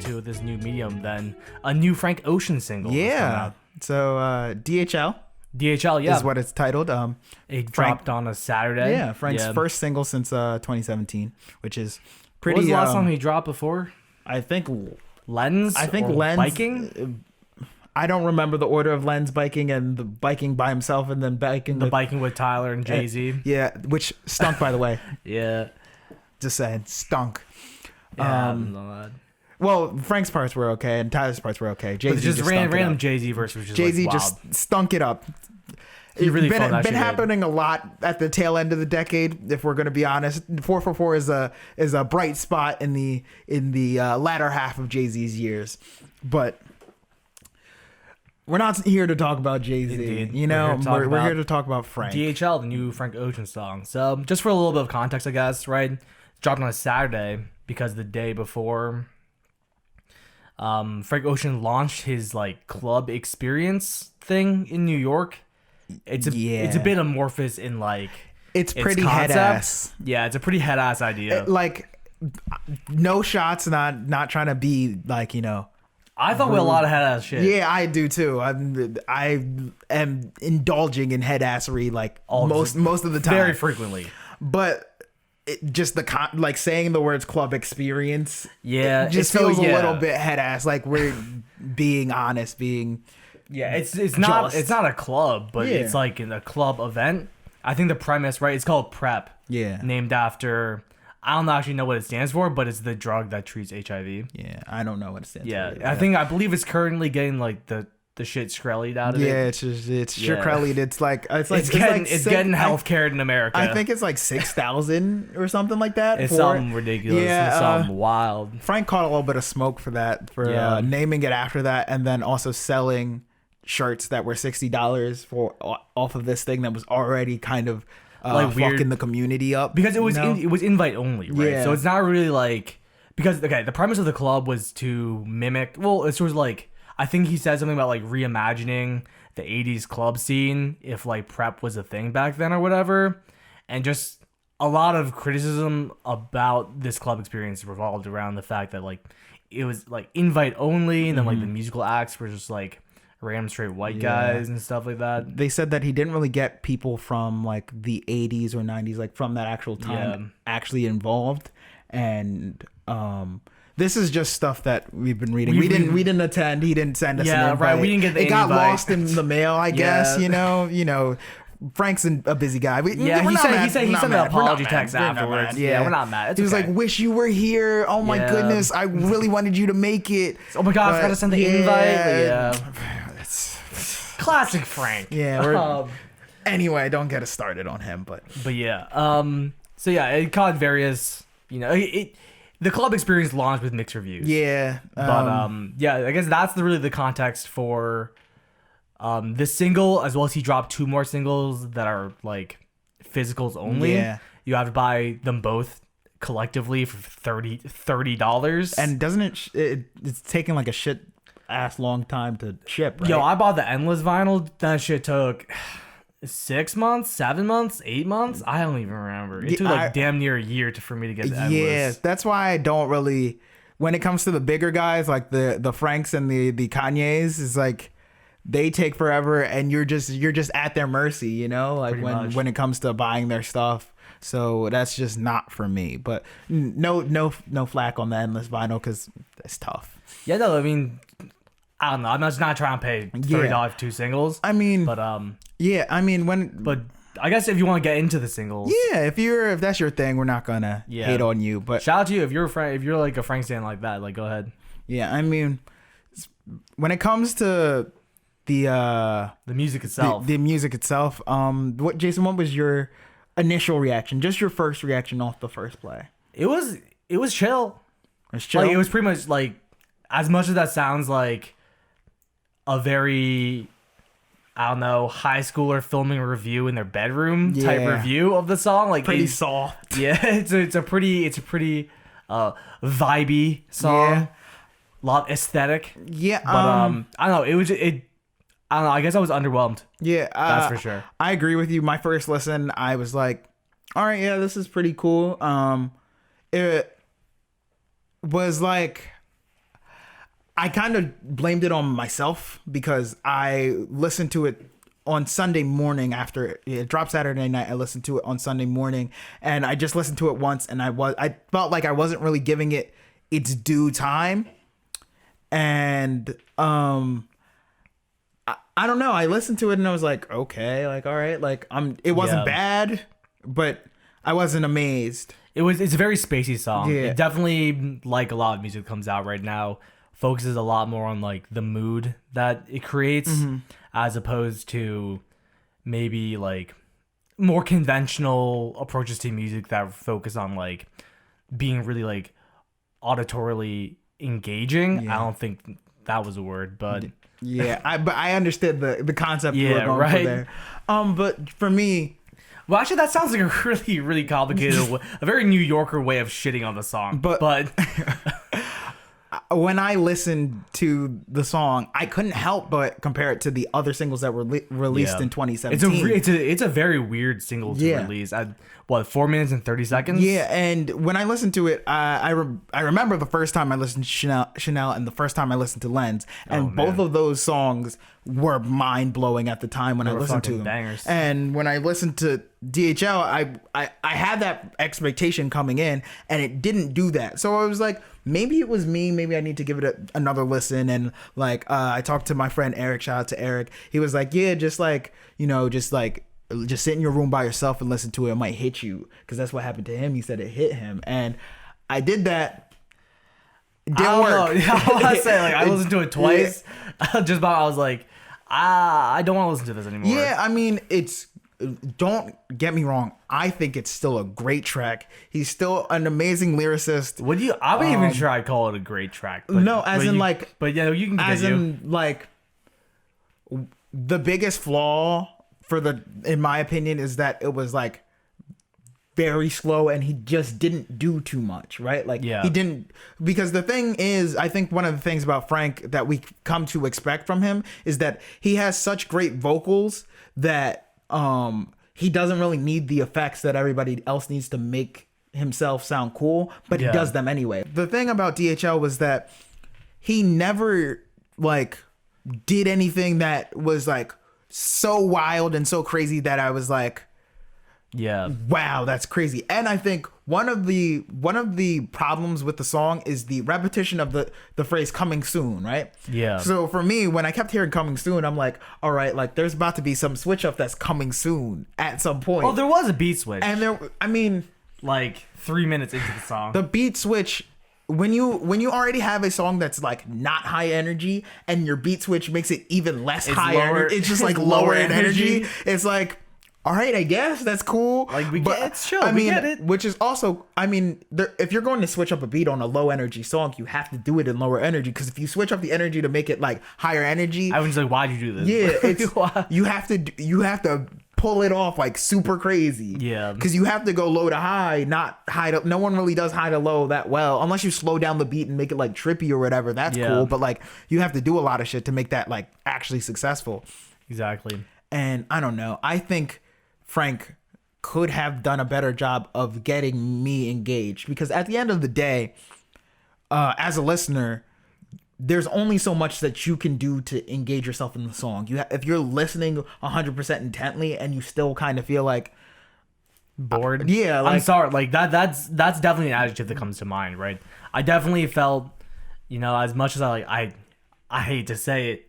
into this new medium, then a new Frank Ocean single. Yeah. So DHL. DHL, yeah, is what it's titled. It dropped on a Saturday. Yeah, Frank's first single since 2017, which is pretty. What was the last song he dropped before? I think Lens. I think or Lens. Biking. I don't remember the order of Lens, Biking, and the Biking by himself, and then Biking. The Biking with Tyler and Jay-Z. Yeah, which stunk, by the way. Yeah. Just saying, stunk. Yeah, well, Frank's parts were okay, and Tyler's parts were okay. Jay-Z just random Jay-Z verse was just Jay-Z like, just stunk it up. He really been happening a lot at the tail end of the decade. If we're going to be honest, 444 is a bright spot in the latter half of Jay-Z's years, but we're not here to talk about Jay-Z. Indeed. You know, we're here to talk about Frank. DHL, the new Frank Ocean song. So just for a little bit of context, I guess, right? It dropped on a Saturday because the day before, Frank Ocean launched his like club experience thing in New York. It's a bit amorphous in like it's pretty head ass. Yeah, it's a pretty head ass idea. Like no shots, not trying to be like, you know. I thought we had a lot of head ass shit. Yeah, I do too. I am indulging in head assery like most of the time, very frequently. But just like saying the words club experience, it just feels a little bit head ass. Like we're being honest, it's not a club, but it's like in a club event. I think the premise, right? It's called PrEP. Yeah, named after. I don't actually know what it stands for, but it's the drug that treats HIV. Yeah, I don't know what it stands for. I believe it's currently getting like the shit Skrellied out of it. Yeah, it's Skrellied. It's getting healthcare in America. I think it's like 6,000 or something like that. It's something ridiculous. Yeah, it's something wild. Frank caught a little bit of smoke for that, for naming it after that, and then also selling shirts that were $60 for off of this thing that was already kind of like fucking the community up, because it was it was invite only, right? Yeah. So it's not really like, because the premise of the club was to mimic. Well, it was like, I think he said something about like reimagining the 80s club scene if like PrEP was a thing back then or whatever, and just a lot of criticism about this club experience revolved around the fact that like it was like invite only, and then like the musical acts were just like random straight white guys and stuff like that. They said that he didn't really get people from like the 80s or 90s, like from that actual time, actually involved. And this is just stuff that we've been reading. We didn't attend. He didn't send us an invite. Right. We didn't get the invite. It got lost in the mail, I guess. You know. Frank's a busy guy. He sent an apology text afterwards. We're not mad. He was like, "Wish you were here. Oh my goodness, I really wanted you to make it. Oh my god, I forgot to send the invite." Classic Frank. Yeah. Anyway, don't get us started on him, but yeah. So yeah, it caught various. You know, the club experience launched with mixed reviews. Yeah. But yeah, I guess that's really the context for this single, as well as he dropped 2 more singles that are like physicals only. Yeah. You have to buy them both collectively for $30. And doesn't it's taking like a shit ass long time to ship, right? Yo, I bought the Endless vinyl. That shit took 6 months, 7 months, 8 months. I don't even remember. It took like damn near a year for me to get the Endless. Yeah, that's why I don't really, when it comes to the bigger guys like the Franks and the Kanyes, is like they take forever, and you're just at their mercy, you know, like when it comes to buying their stuff. So that's just not for me. But no flack on the Endless vinyl, because it's tough. Yeah, no, I mean, I don't know. I'm just not trying to pay $30 for 2 singles. I mean, but but I guess if you want to get into the singles, if that's your thing, we're not gonna hate on you. But shout out to you if you're like a Frank stan like that. Like, go ahead. Yeah, I mean, when it comes to the music itself, the music itself, what was your initial reaction? Just your first reaction off the first play? It was chill. It's chill. Like, it was pretty much like, as much as that sounds like a very, I don't know, high schooler filming a review in their bedroom type review of the song, like pretty soft. Yeah, it's a pretty vibey song. Yeah. A lot aesthetic. Yeah, but I don't know. I don't know. I guess I was underwhelmed. Yeah, that's for sure. I agree with you. My first listen, I was like, all right, yeah, this is pretty cool. It was like, I kind of blamed it on myself because I listened to it on Sunday morning after it dropped Saturday night. I listened to it on Sunday morning, and I just listened to it once, and I felt like I wasn't really giving it its due time. And I don't know. I listened to it and I was like, okay, like all right, like it wasn't bad, but I wasn't amazed. It's a very spacey song. Yeah. It definitely, like a lot of music that comes out right now, focuses a lot more on like the mood that it creates, as opposed to maybe like more conventional approaches to music that focus on like being really like auditorily engaging. Yeah. I don't think that was a word, but yeah, but I understood the concept you were going for there. But for me, well, actually, that sounds like a really, really complicated, a very New Yorker way of shitting on the song. But when I listened to the song, I couldn't help but compare it to the other singles that were released in 2017. It's a very weird single to release. At 4 minutes and 30 seconds? Yeah, and when I listened to it, I remember the first time I listened to Chanel and the first time I listened to Lens, and both of those songs were mind blowing at the time when I listened to them. Bangers. And when I listened to DHL, I had that expectation coming in, and it didn't do that. So I was like, maybe it was me. Maybe I need to give it another listen. And like, I talked to my friend Eric. Shout out to Eric. He was like, yeah, just sit in your room by yourself and listen to it. It might hit you, because that's what happened to him. He said it hit him, and I did that. It didn't work. I say, like, I listened to it twice. Yeah. Just about, I was like, I don't want to listen to this anymore. Yeah, I mean, don't get me wrong. I think it's still a great track. He's still an amazing lyricist. I wouldn't even sure I'd call it a great track. But, no, but yeah, you can continue. As in, like, the biggest flaw in my opinion, is that it was like very slow and he just didn't do too much, right? Like, he didn't, because the thing is, I think one of the things about Frank that we come to expect from him is that he has such great vocals that he doesn't really need the effects that everybody else needs to make himself sound cool, but he does them anyway. The thing about DHL was that he never like did anything that was like so wild and so crazy that I was like, wow, that's crazy. And I think one of the problems with the song is the repetition of the phrase coming soon, right? Yeah. So for me, when I kept hearing coming soon, I'm like, all right, like there's about to be some switch up that's coming soon at some point. Oh, there was a beat switch. And like 3 minutes into the song, the beat switch, when you already have a song that's like not high energy and your beat switch makes it even less it's just like lower in energy. It's like, all right, I guess that's cool. Like, it's chill. We get it. Which is also, if you're going to switch up a beat on a low energy song, you have to do it in lower energy, because if you switch up the energy to make it like higher energy, I was like, why'd you do this? Yeah, you have to pull it off like super crazy. Yeah, because you have to go low to high, not high to. No one really does high to low that well, unless you slow down the beat and make it like trippy or whatever. That's cool, but like you have to do a lot of shit to make that like actually successful. Exactly. And I don't know. I think Frank could have done a better job of getting me engaged, because at the end of the day, as a listener, there's only so much that you can do to engage yourself in the song. If you're listening 100% intently and you still kind of feel like bored, I'm sorry, like that's definitely an adjective that comes to mind, right? I definitely felt, as much as I hate to say it,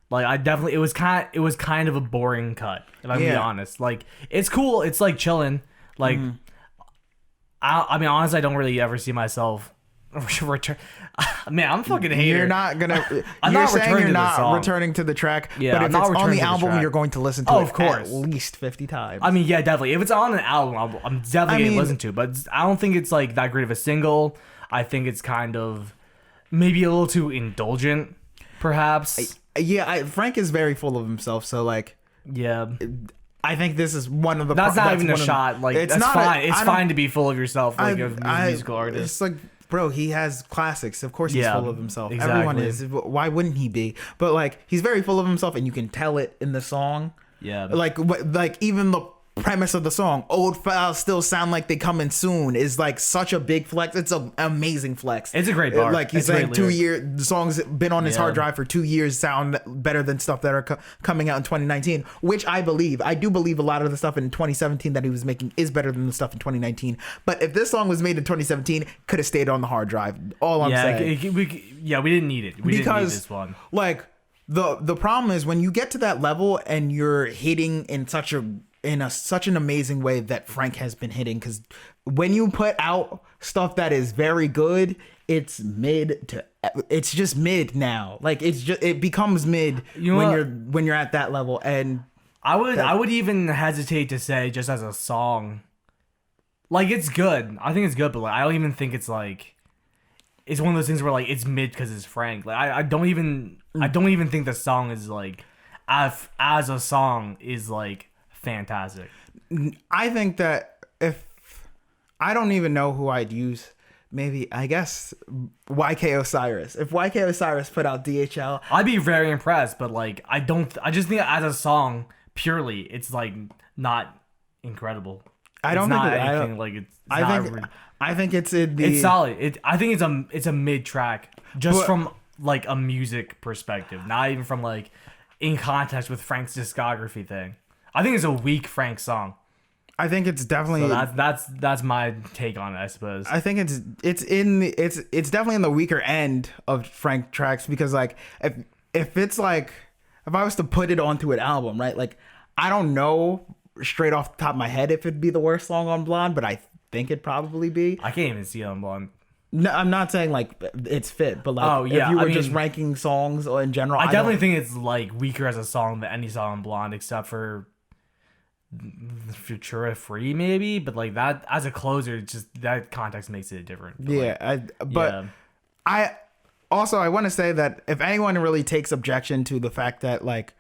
like it was kind of a boring cut, if I'm being honest. Like, it's cool, it's like chilling, like honestly, I don't really ever see myself return. Man, I'm fucking a hater. You're not gonna. Returning to the track. Yeah, but if it's on the album, you're going to listen to it of course. At least 50 times. Yeah, definitely. If it's on an album, I'm definitely gonna listen to it. But I don't think it's like that great of a single. I think it's kind of maybe a little too indulgent, perhaps. Frank is very full of himself. So like, I think this is one of the. That's not even a shot. Like, it's fine. It's fine to be full of yourself, like a musical artist. It's like, bro, he has classics. Of course, he's full of himself. Exactly. Everyone is. Why wouldn't he be? But like, he's very full of himself, and you can tell it in the song. Yeah. Like even the premise of the song, old files still sound like they coming soon, is like such a big flex. It's an amazing flex. It's a great bar. Like he's saying 2 years, the song's been on his hard drive for 2 years, sound better than stuff that are coming out in 2019, which I believe. I do believe a lot of the stuff in 2017 that he was making is better than the stuff in 2019. But if this song was made in 2017, could have stayed on the hard drive. All I'm saying. We didn't need it. We didn't need this one. Like the problem is when you get to that level and you're hitting in such an amazing way that Frank has been hitting, because when you put out stuff that is very good, it's just mid now. Like it becomes mid when you're at that level. And I would even hesitate to say just as a song, like it's good. I think it's good, but like I don't even think it's like it's one of those things where like it's mid because it's Frank. Like I don't even think the song is like as a song is like fantastic. I think that if I don't even know who I'd use, maybe I guess YK Osiris. If YK Osiris put out DHL, I'd be very impressed. But like I just think as a song purely, it's like not incredible. I think it's in the. It's solid. I think it's a mid track just from like a music perspective, not even from like in context with Frank's discography thing. I think it's a weak Frank song. I think it's definitely that's my take on it, I suppose. I think it's definitely in the weaker end of Frank tracks, because like if it's like if I was to put it onto an album, right? Like I don't know straight off the top of my head if it'd be the worst song on Blonde, but I think it'd probably be. I can't even see it on Blonde. No, I'm not saying like it's fit, but like if you were just ranking songs in general, I definitely think it's like weaker as a song than any song on Blonde, except for Futura Free maybe. But like that as a closer, just that context makes it different. But I want to say that if anyone really takes objection to the fact that like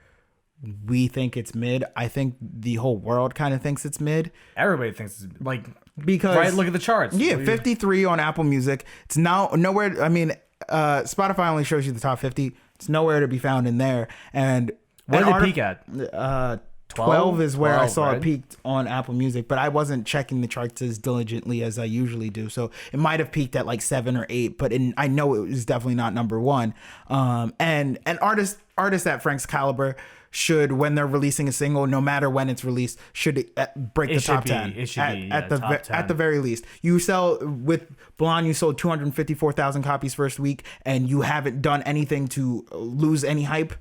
we think it's mid, I think the whole world kind of thinks it's mid. Everybody thinks it's like. Because right, look at the charts. Yeah, 53 on Apple Music. It's now nowhere. I mean, Spotify only shows you the top 50. It's nowhere to be found in there. And what did it peak at? 12 is where I saw it peaked on Apple Music, but I wasn't checking the charts as diligently as I usually do. So it might have peaked at like 7 or 8, but I know it was definitely not number one. And artists at Frank's caliber should, when they're releasing a single, no matter when it's released, should break the top 10. It should be top 10. At the very least. You sell, with Blonde, you sold 254,000 copies first week, and you haven't done anything to lose any hype,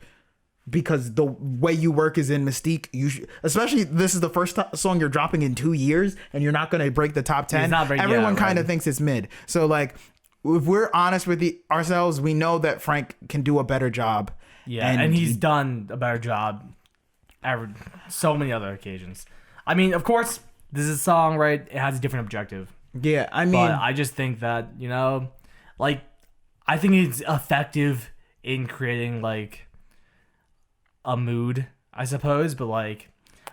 because the way you work is in Mystique. Especially this is the first song you're dropping in 2 years, and you're not going to break the top 10. Everyone kind of thinks it's mid. So like, if we're honest with ourselves, we know that Frank can do a better job. Yeah, and he's done a better job so many other occasions. I mean, of course, this is a song, right? It has a different objective. Yeah, I mean... But I just think that, like, I think it's effective in creating, like, a mood, I suppose. But, like,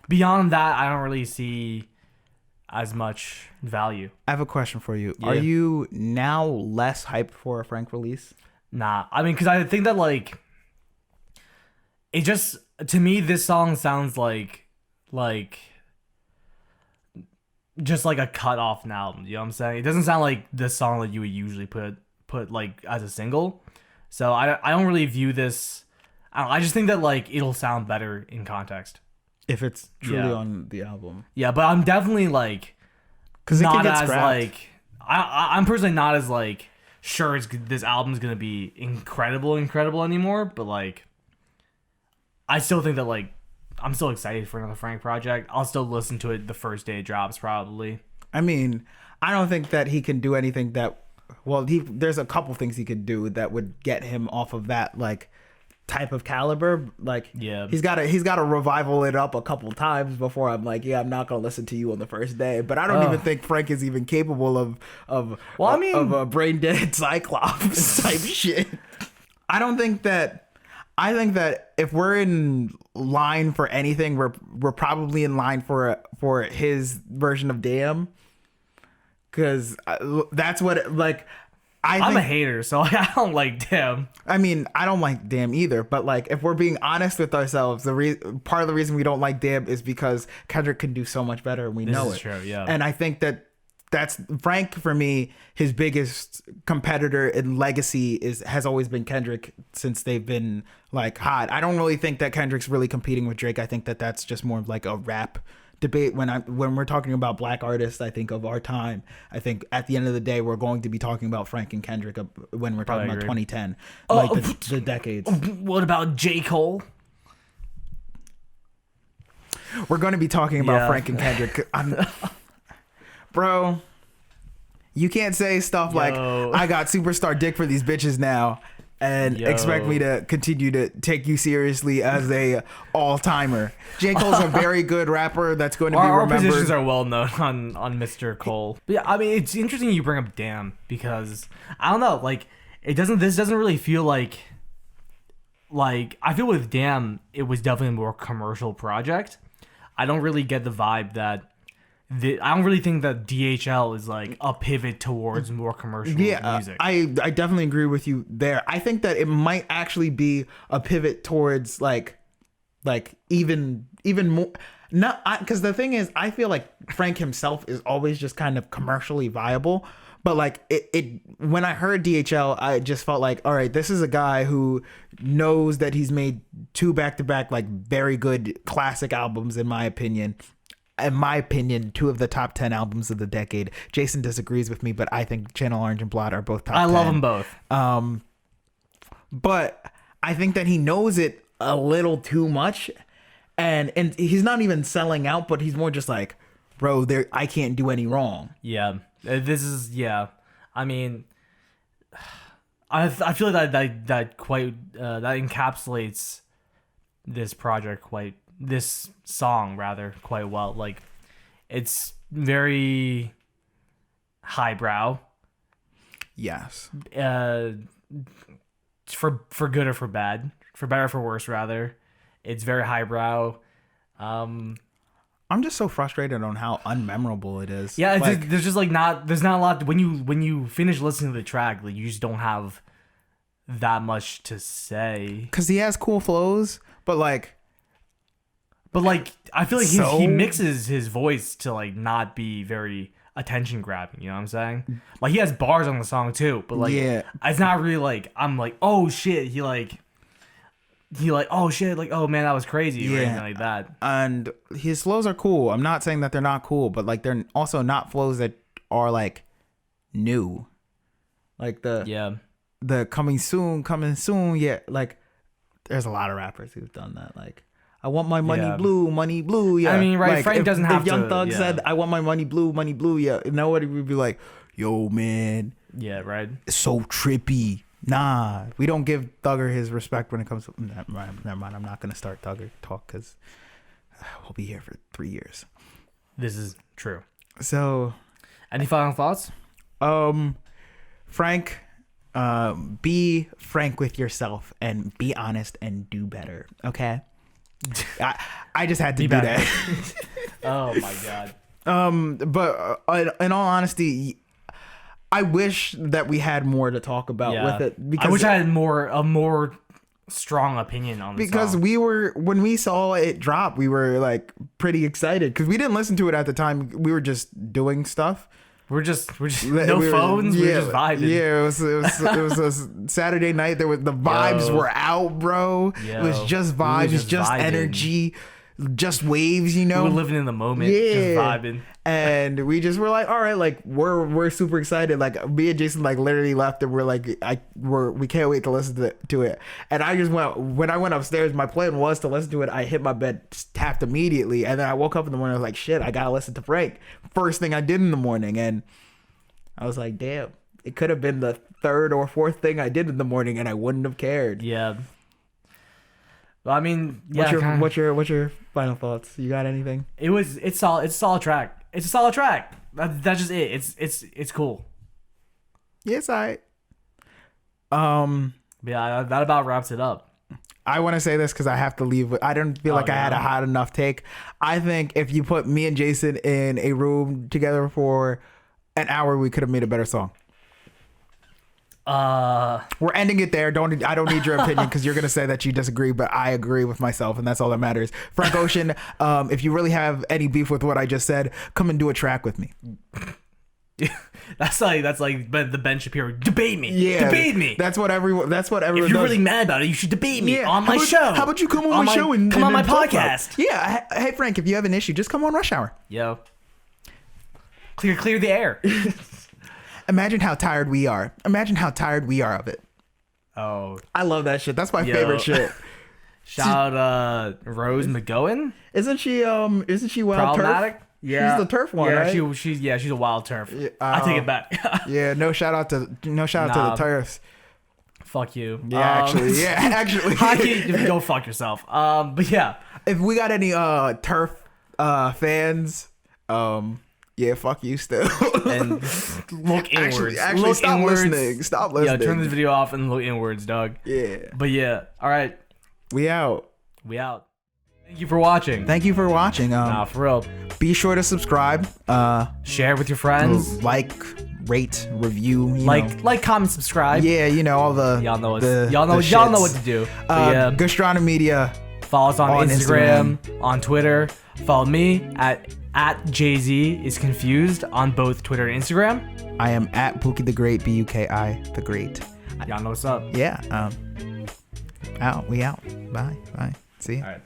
beyond that, I don't really see as much value. I have a question for you. Yeah. Are you now less hyped for a Frank release? Nah. I mean, because I think that, like... It just, to me, this song sounds like just like a cut off an album. You know what I'm saying? It doesn't sound like the song that you would usually put like as a single. So I don't really view this. I just think that like it'll sound better in context if it's truly on the album. Yeah, but I'm definitely like, because not as like I'm personally not as like sure this album's gonna be incredible anymore. But like, I still think that, like, I'm still excited for another Frank project. I'll still listen to it the first day it drops, probably. I mean, I don't think that he can do anything that... Well, there's a couple things he could do that would get him off of that, like, type of caliber. Like, yeah, he's got to revival it up a couple times before I'm like, yeah, I'm not going to listen to you on the first day. But I don't even think Frank is even capable of a brain dead Cyclops type shit. I think that if we're in line for anything, we're probably in line for his version of Damn, because that's what like I'm a hater, so I don't like Damn. I mean, I don't like Damn either, but like if we're being honest with ourselves, part of the reason we don't like Damn is because Kendrick can do so much better, and we know it. This is true, yeah. And I think that's Frank, for me, his biggest competitor in legacy has always been Kendrick since they've been like hot. I don't really think that Kendrick's really competing with Drake. I think that that's just more of like a rap debate. When we're talking about black artists, I think of our time, I think at the end of the day, we're going to be talking about Frank and Kendrick when we're talking about 2010, like the decades. What about J. Cole? We're going to be talking about Frank and Kendrick. Bro, you can't say stuff like, I got superstar dick for these bitches now, and expect me to continue to take you seriously as a all-timer. J. Cole's a very good rapper that's going to be remembered. Our positions are well known on Mr. Cole. But yeah, I mean, it's interesting you bring up Damn, because I don't know, like, this doesn't really feel like I feel with Damn, it was definitely a more commercial project. I don't really get the vibe that I don't really think that DHL is like a pivot towards more commercial music. I definitely agree with you there. I think that it might actually be a pivot towards like even more. Not because the thing is, I feel like Frank himself is always just kind of commercially viable. But like it when I heard DHL, I just felt like, all right, this is a guy who knows that he's made 2 back-to-back like very good classic albums, in my opinion. 2 of the top 10 albums of the decade. Jason disagrees with me, but I think Channel Orange and Blood are both top 10. I love them both. But I think that he knows it a little too much, and he's not even selling out, but he's more just like, bro, I can't do any wrong. Yeah, this is I mean, I feel like that encapsulates this project this song rather quite well. Like, it's very highbrow. Yes. For good or for bad, for better or for worse rather. It's very highbrow. I'm just so frustrated on how unmemorable it is. Yeah, there's not a lot when you finish listening to the track, like, you just don't have that much to say. Because he has cool flows, but I feel like he mixes his voice to like not be very attention grabbing. You know what I'm saying? Like, he has bars on the song too, but like, it's not really like I'm like, oh shit, he oh shit, like, oh man, that was crazy, or anything like that. And his flows are cool. I'm not saying that they're not cool, but like, they're also not flows that are like new. Like the coming soon. Yeah, like, there's a lot of rappers who've done that. Like, I want my money blue. Yeah, I mean, right? Like, Frank doesn't have to. If Young Thug said, "I want my money blue," yeah, nobody would be like, "Yo, man." Yeah, right. It's so trippy. Nah, we don't give Thugger his respect when it comes to. Never mind. I'm not gonna start Thugger talk because we'll be here for 3 years. This is true. So, any final thoughts? Frank, be frank with yourself and be honest and do better. Okay. I just had to do that. Oh my god. But in all honesty, I wish that we had more to talk about with it. Because I wish I had a more strong opinion on the because song. When we saw it drop, we were like pretty excited because we didn't listen to it at the time. We were just doing stuff. We're just no phones. We were just vibing. Yeah, it was a Saturday night. The vibes were out, bro. It was just vibes, just vibing. Energy, just waves. You know, we were living in the moment, just vibing. And we just were like, all right, like we're super excited. Like, me and Jason like literally left and we're like, we can't wait to listen to it. And I just when I went upstairs, my plan was to listen to it. I hit my bed, tapped immediately, and then I woke up in the morning. I was like, shit, I gotta listen to Frank. First thing I did in the morning, and I was like, damn, it could have been the 3rd or 4th thing I did in the morning, and I wouldn't have cared. Yeah. Well, I mean, yeah. What's your final thoughts? You got anything? It's solid. It's a solid track. It's a solid track. That's just it. It's cool. Yeah, it's alright. Yeah, that about wraps it up. I want to say this because I have to leave. I don't feel like I had a hot enough take. I think if you put me and Jason in a room together for an hour, we could have made a better song. We're ending it there. I don't need your opinion because you're gonna say that you disagree, but I agree with myself, and that's all that matters. Frank Ocean, if you really have any beef with what I just said, come and do a track with me. That's like the Ben Shapiro debate me. Yeah, debate me. That's what everyone. If you're does. Really mad about it, you should debate me on my show. How about you come on my show and come on my talk podcast? Yeah. Hey Frank, if you have an issue, just come on Rush Hour. Yo, clear the air. Imagine how tired we are. Imagine how tired we are of it. Oh, I love that shit. That's my favorite shit. Shout out Rose McGowan. Isn't she wild problematic? Turf? Yeah, she's the turf one, right? She's a wild turf. I take it back. Yeah, no shout out to the turfs. Fuck you. Yeah, actually. Hockey, go fuck yourself. But yeah, if we got any turf fans, yeah, fuck you still. And look inwards. Actually, look stop inwards. listening. Stop listening. Yeah, turn this video off and look inwards, dog. Yeah. But yeah, all right. We out. Thank you for watching. Nah, for real. Be sure to subscribe. Share with your friends. Like, rate, review. Like, comment, subscribe. Yeah, all the y'all know what to do. Yeah. Gastronomy Media. Follow us on Instagram, on Twitter. Follow me at JZ is confused on both Twitter and Instagram. I am at Buki the Great, Buki the Great. Y'all know what's up. Yeah. We out. Bye. See you. All right.